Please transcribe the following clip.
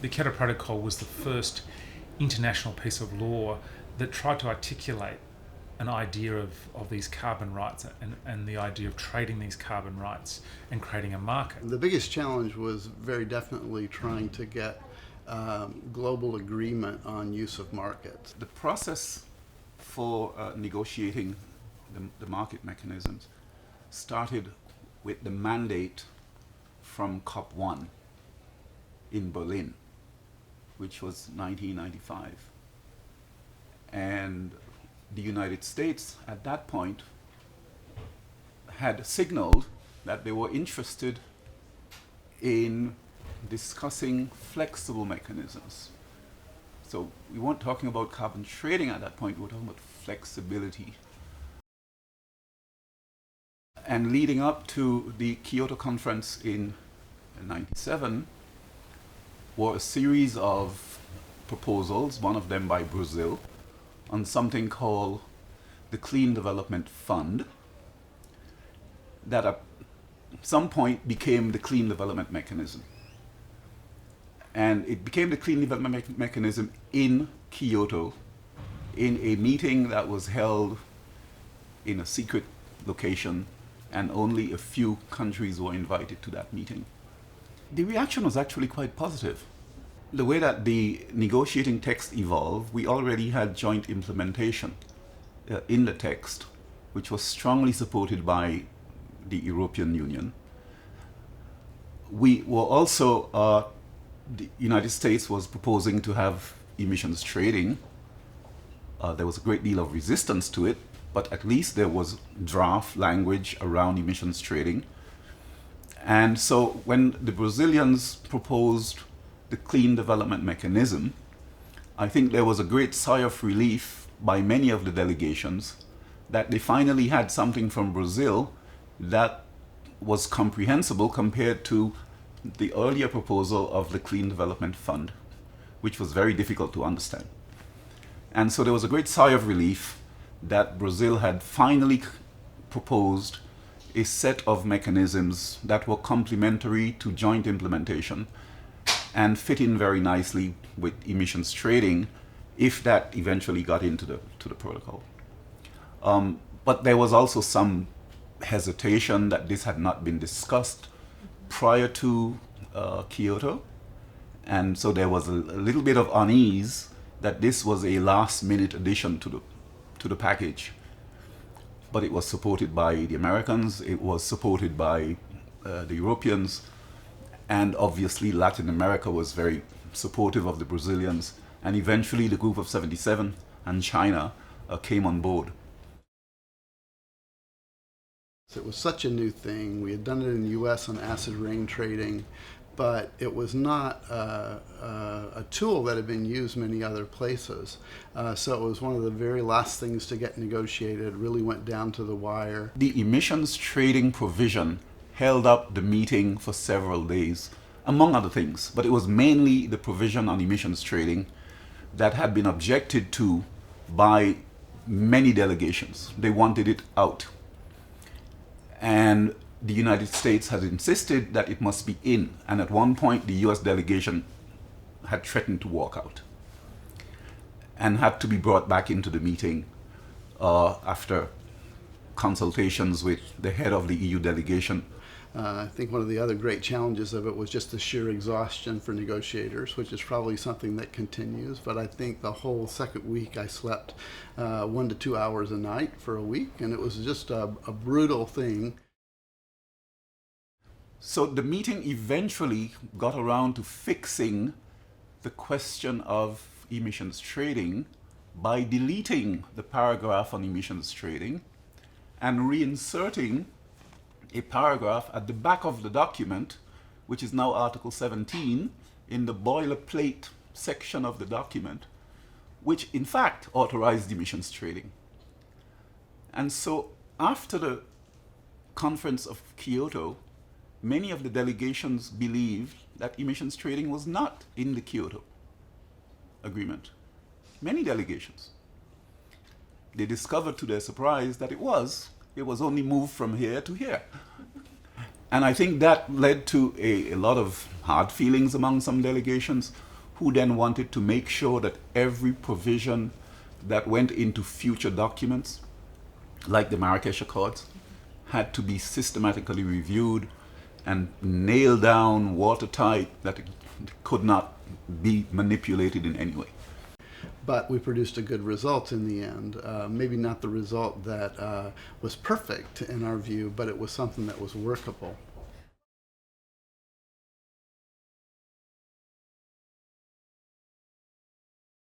The Kyoto Protocol was the first international piece of law that tried to articulate an idea of these carbon rights and the idea of trading these carbon rights and creating a market. The biggest challenge was very definitely trying to get global agreement on use of markets. The process for negotiating the market mechanisms started with the mandate from COP1 in Berlin, which was 1995. And the United States at that point had signaled that they were interested in discussing flexible mechanisms. So we weren't talking about carbon trading at that point, we were talking about flexibility. And leading up to the Kyoto conference in 97 were a series of proposals, one of them by Brazil, on something called the Clean Development Fund, that at some point became the Clean Development Mechanism. And it became the Clean Development Mechanism in Kyoto, in a meeting that was held in a secret location, and only a few countries were invited to that meeting. The reaction was actually quite positive. The way that the negotiating text evolved, we already had joint implementation in the text, which was strongly supported by the European Union. We were also, the United States was proposing to have emissions trading. There was a great deal of resistance to it, but at least there was draft language around emissions trading. And so when the Brazilians proposed the Clean Development Mechanism, I think there was a great sigh of relief by many of the delegations that they finally had something from Brazil that was comprehensible compared to the earlier proposal of the Clean Development Fund, which was very difficult to understand. And so there was a great sigh of relief that Brazil had finally proposed a set of mechanisms that were complementary to joint implementation and fit in very nicely with emissions trading if that eventually got into the protocol. But there was also some hesitation that this had not been discussed prior to Kyoto. And so there was a little bit of unease that this was a last-minute addition to the package. But it was supported by the Americans, it was supported by the Europeans, and obviously Latin America was very supportive of the Brazilians, and eventually the Group of 77 and China came on board. It was such a new thing. We had done it in the US on acid rain trading, but it was not a tool that had been used many other places. So it was one of the very last things to get negotiated. It really went down to the wire. The emissions trading provision held up the meeting for several days, among other things, but it was mainly the provision on emissions trading that had been objected to by many delegations. They wanted it out. And the United States had insisted that it must be in, and at one point the US delegation had threatened to walk out and had to be brought back into the meeting after consultations with the head of the EU delegation. I think one of the other great challenges of it was just the sheer exhaustion for negotiators, which is probably something that continues. But I think the whole second week I slept 1 to 2 hours a night for a week, and it was just a brutal thing. So the meeting eventually got around to fixing the question of emissions trading by deleting the paragraph on emissions trading and reinserting a paragraph at the back of the document, which is now Article 17, in the boilerplate section of the document, which in fact authorized emissions trading. And so after the conference of Kyoto, many of the delegations believed that emissions trading was not in the Kyoto agreement. Many delegations. They discovered to their surprise that it was only moved from here to here. And I think that led to a lot of hard feelings among some delegations, who then wanted to make sure that every provision that went into future documents, like the Marrakesh Accords, had to be systematically reviewed and nailed down watertight, that it could not be manipulated in any way. But we produced a good result in the end. Maybe not the result that was perfect in our view, but it was something that was workable.